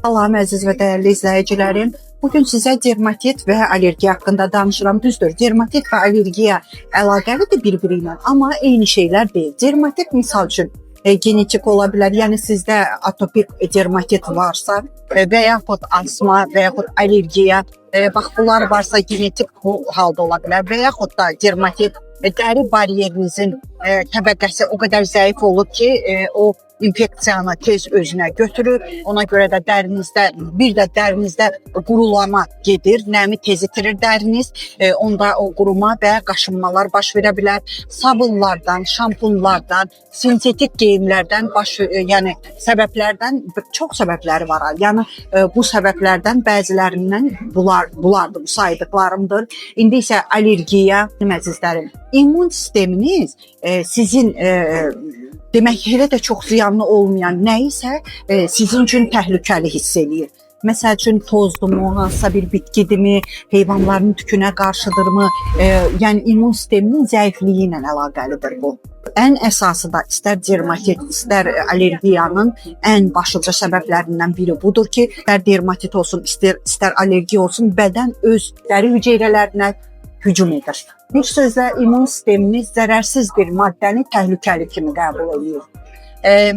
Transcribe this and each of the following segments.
Salam əziz və dəyərli izləyicilərim. Bugün sizə dermatit və allergiya haqqında danışıram. Düzdür, dermatit və allergiya əlaqəlidir bir-biri ilə, amma eyni şeylər deyil. Dermatit misal üçün genetik ola bilər. Yəni sizdə atopik dermatit varsa və yaxud asma və yaxud allergiya, bax bunlar varsa genetik halda ola bilər və yaxud da dermatit dəri bariyerinizin təbəqəsi o qədər zəif olub ki, o infeksiyanı tez özünə götürür. Ona görə də dərinizdə qurulama gedir, nəmi tez itirir dəriniz. Onda o quruma və qaşınmalar baş verə bilər. Sabunlardan, şampunlardan, sintetik geyimlərdən yəni səbəblərdən çox səbəbləri var. Yəni bu səbəblərdən bəzilərindən bunlardır, bu saydıqlarımdır. İndi isə allergiya, əzizlərim, immun sisteminiz sizin demək elə də çox ziyanlı olmayan nə isə sizin üçün təhlükəli hiss eləyir. Məsəl üçün tozdurmu, hansısa bir bitkidirmi, heyvanların tükünə qarşıdırmı, yəni immun sisteminin zəifliyi ilə əlaqəlidir bu. Ən əsası da istər dermatit, istər allergiyanın ən başlıca səbəblərindən biri budur ki, istər dermatit olsun, istər allergiya olsun, bədən öz dəri hüceyrələrinə hücum edir. Bir sözlə immun sisteminiz zərərsiz bir maddəni təhlükəli kimi qəbul edir.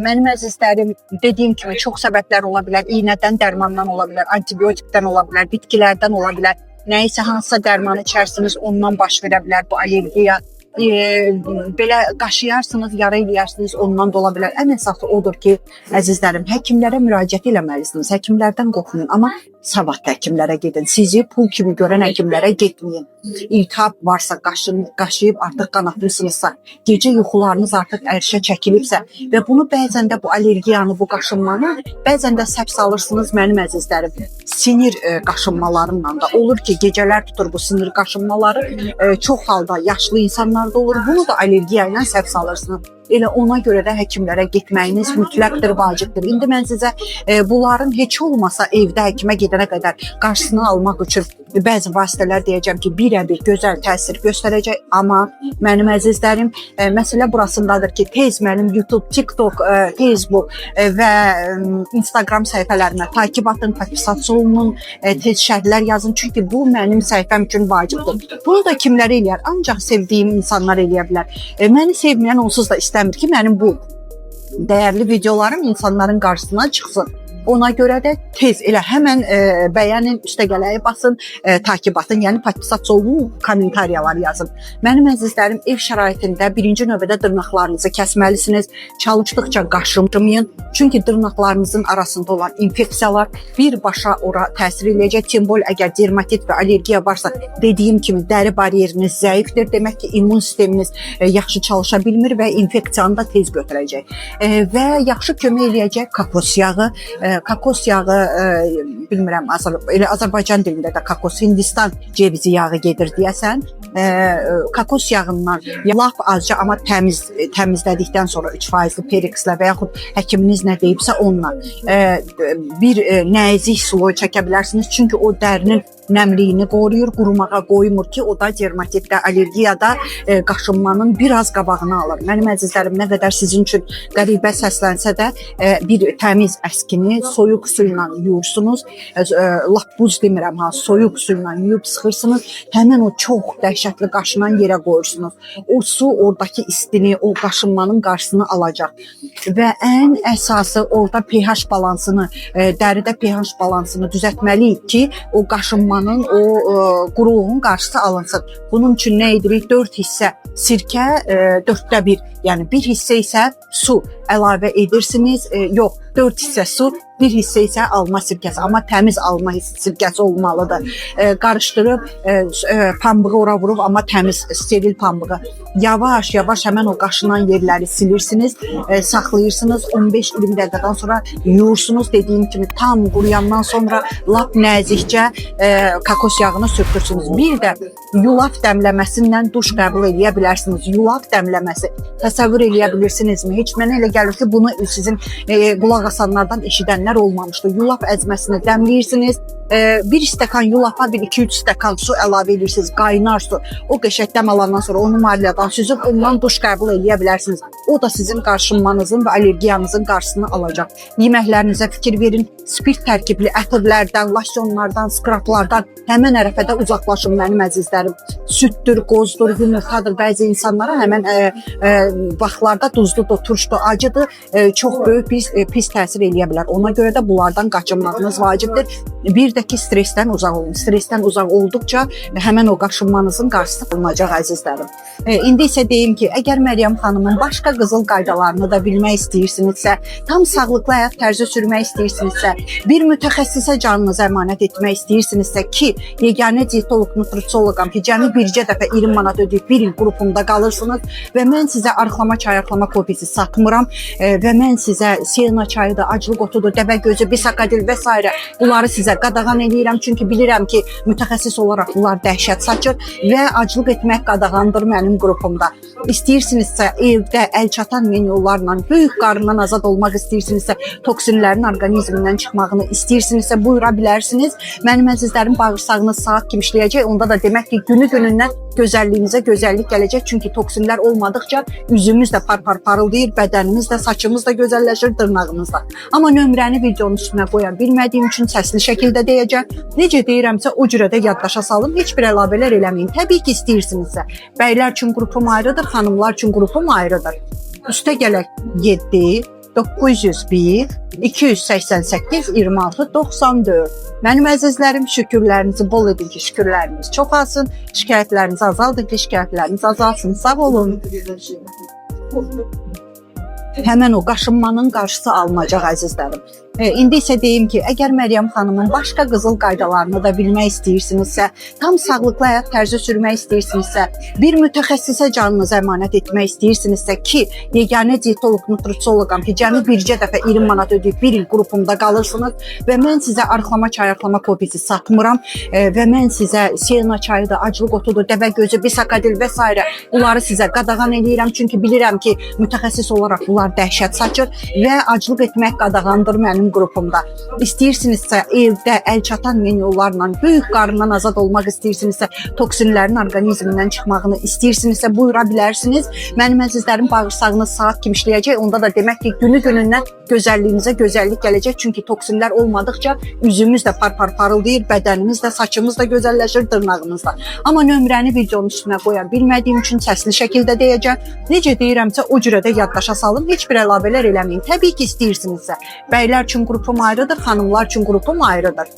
Mənim əzizlərim, dediyim kimi çox səbəblər ola bilər. İynədən, dərmandan ola bilər, antibiotikdən ola bilər, bitkilərdən ola bilər. Nəyisə hansısa dərmanı içərsiniz, ondan baş verə bilər bu allergiya. Belə qaşıyarsınız, yara eləyərsiniz, ondan da ola bilər. Ən əsası odur ki, əzizlərim, həkimlərə müraciət eləməlisiniz. Həkimlərdən qorxmayın, amma savadlı həkimlərə gedin. Sizi pul kimi görən həkimlərə getməyin. İltihab varsa, qaşıyıb artıq qan atmışsınızsa, gecə yuxularınız artıq ərşə çəkilibsə və bunu bəzən də bu allergiyanı, bu qaşınmanı bəzən də səhv salırsınız mənim əzizlərim. Sinir qaşınmalarından da olur ki, gecələr tutur bu sinir qaşınmaları, çox halda yaşlı insanlarda olur. Bunu da allergiya ilə səhv salırsınız. Elə ona görə də həkimlərə getməyiniz mütləqdir, vacibdir. İndi mən sizə bunların heç olmasa evdə həkimə gedənə qədər qarşısını almaq üçün bəzi vasitələr deyəcəm ki, birə-bir gözəl təsir göstərəcək. Amma mənim əzizlərim, məsələ burasındadır ki, tez mənim YouTube, TikTok, Facebook və Instagram səhifələrimə takib atın, podpisat olunun, tez şərhlər yazın. Çünki bu mənim səhifəm üçün vacibdir. Bunu da kimlər eləyər? Ancaq sevdiyim insanlar eləyə bilər. Məni sevməyən onsuz da istəmir ki, mənim bu dəyərli videolarım insanların qarşısına çıxsın. Ona görə də tez elə həmən bəyənin, üstəgələyə basın, takib atın, yəni podpisat olun, kommentariyalar yazın. Mənim əzizlərim, ev şəraitində birinci növbədə dırnaqlarınızı kəsməlisiniz. Çalışdıqca qaşınmayın. Çünki dırnaqlarınızın arasında olan infeksiyalar birbaşa ora təsir eləyəcək. Timbol əgər dermatit və allergiya varsa, dediyim kimi dəri bariyeriniz zəifdir. Demək ki, immun sisteminiz yaxşı çalışa bilmir və infeksiyanı da tez götürəcək. Və yaxşı kömək eləyəcək kokos yağı, bilmirəm, elə Azərbaycan dilində də kokos, Hindistan cevizi yağı gedir deyəsən. Kokos yağından lap azca, amma təmizlədikdən sonra 3% perikslə və yaxud həkiminiz nə deyibsə onunla bir nəzik sloy çəkə bilərsiniz. Çünki o dərinin nəmliyini qoruyur, qurumağa qoymur ki, o da dermatitdə, allergiyada qaşınmanın biraz qabağını alır. Mənim əzizlərim, nə qədər sizin üçün qəribə səslənsə də bir təmiz əskini soyuq su ilə yuyursunuz. Lap buz demirəm, soyuq su ilə yuyub sıxırsınız. Həmin o çox dəhşətli qaşınan yerə qoyursunuz. O su oradakı istini, o qaşınmanın qarşısını alacaq. Və ən əsası orada pH balansını, dəridə pH balansını düzəltməliyik ki, o qaşınmanın, o quruluğun qarşısı alınsın. Bunun üçün nə edirik? 4 hissə sirkə, 4də 1, yəni 1 hissə isə su əlavə edirsiniz. Yox, 4 hissə su, 1 hissə isə alma sirkəsi, amma təmiz alma sirkəsi olmalıdır. Qarışdırıb, pambığı ora vurub, amma təmiz, steril pambığı. Yavaş-yavaş həmən o qaşınan yerləri silirsiniz, saxlayırsınız, 15-20 dəqiqədən sonra yuyursunuz. Dediyim kimi tam quruyandan sonra lap nəzikcə kokos yağını sürtürsünüz. Bir də yulaf dəmləməsindən duş qəbul edə bilərsiniz. Yulaf dəmləməsi, təsəvvür edə bilirsinizmi? Heç mənə elə gəlir ki, bunu sizin qulaq asanlardan eşidənlər olmamışdı. Yulaf əzməsini dəmləyirsiniz. Bir stəkan yulafa bir 2-3 stəkan su əlavə edirsiniz, qaynar su. O qəşəng dəm alandan sonra onu marinadan süzüb ondan duş qəbul edə bilərsiniz. O da sizin qarşınmanızın və allergiyanızın qarşısını alacaq. Yeməklərinizə fikir verin. Spirt tərkibli ətirlərdən, losyonlardan, skraplardan həmən ərəfədə uzaqlaşın mənim əzizlərim. Süddür, qozdur, yumurtadır. Bəzi insanlara həmən vaxtlarda duzludur, turşdur, acıdır, çox böyük pis təsir eləyə bilər. Ona görə də bunlardan qaçınmağınız vacibdir. Bir də ki, stressdən uzaq olun. Stressdən uzaq olduqca həmən o qaşınmanızın qarşısı alınacaq əzizlərim. İndi isə deyim ki, əgər Məryəm xanımın başqa qızıl qaydalarını da bilmək istəyirsinizsə, tam sağlıqlı həyat tərzi sürmək istəyirsinizsə, bir mütəxəssisə canınızı əmanət etmək istəyirsinizsə ki, yeganə dietoloq, nutrisioloqam ki, cəmi bircə dəfə 20 manat ödəyib bir il qrupumda qalırsınız və mən sizə arıqlama çayı, arıqlama kofisi satmıram və mən sizə siyana çayıdır, aclıq otudur, dəvə gözü, bisakadil və s. bunları sizə qadağan edirəm, çünki bilirəm ki, mütəxəssis olaraq bunlar dəhşət saçır və aclıq etmək qadağandır mənim qrupumda. İstəyirsinizsə evdə əl çatan menyularla, böyük qarından azad olmaq istəyirsinizsə, toksinlərin orqanizmindən çıxmağını istəyirsinizsə buyura bilərsiniz. Mənim əzizlərim, bağırsağınız saat kimi işləyəcək. Onda da demək ki, günü-günündən gözəlliyinizə gözəllik gələcək. Çünki toksinlər olmadıqca üzümüz də parıldayır, bədənimiz də, saçımız da gözəlləşir, dırnağımız da. Amma nömrəni videonun üstünə qoya bilmədiyim üçün səsli şəkildə deyəcəm. Necə deyirəmsə o cürə də yaddaşa salın. Heç bir əlavələr eləməyin. Təbii ki, istəyirsinizsə. Bəylər üçün qrupum ayrıdır, xanımlar üçün qrupum ayrıdır. Üstə gələk 7 901 288 26 94. Mənim əzizlərim, şükürlərinizi bol edin ki, şükürləriniz çox alsın, şikayətlərinizi azaldın ki, şikayətləriniz azalsın. Sağ olun. Həmən o qaşınmanın qarşısı alınacaq əzizlərim. İndi isə deyim ki, əgər Məryəm xanımın başqa qızıl qaydalarını da bilmək istəyirsinizsə, tam sağlıqlı həyat tərzi sürmək istəyirsinizsə, bir mütəxəssisə canınızı əmanət etmək istəyirsinizsə ki, yeganə dietoloq, nutrisioloqam ki, cəmi bircə dəfə 20 manat ödəyib bir il qrupumda qalırsınız və mən sizə arıqlama çayı, arıqlama kofisi satmıram və mən sizə siyana çayıdır, aclıq otudur, dəvə gözü, bisakadil və s. bunları sizə qadağan edirəm, çünki bilirəm ki, mütəxəssis olaraq bunlar dəhşət saçır və aclıq etmək qadağandır mənim qrupumda. İstəyirsinizsə evdə əl çatan menyularla, böyük qarından azad olmaq istəyirsinizsə, toksinlərin orqanizmindən çıxmağını istəyirsinizsə buyura bilərsiniz. Mənim əzizlərim, bağırsağınız saat kimi işləyəcək. Onda da demək ki, günü-günündən gözəlliyinizə gözəllik gələcək. Çünki toksinlər olmadıqca üzümüz də parıldayır, bədənimiz də, saçımız da gözəlləşir, dırnağımız da. Amma nömrəni videonun üstünə qoya bilmədiyim üçün səsli şəkildə deyəcəm. Necə deyirəmsə o cürə də yaddaşa salın. Heç bir əlavələr eləməyin. Təbii ki, istəyirsinizsə. Bəylər üçün qrupum ayrıdır, xanımlar üçün qrupum ayrıdır.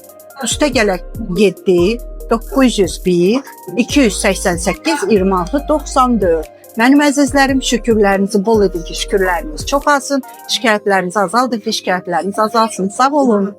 Üstə gələk 7 901 288 26 94. Mənim əzizlərim, şükürlərinizi bol edin ki, şükürləriniz çox alsın, şikayətlərinizi azaldın ki, şikayətləriniz azalsın. Sağ olun.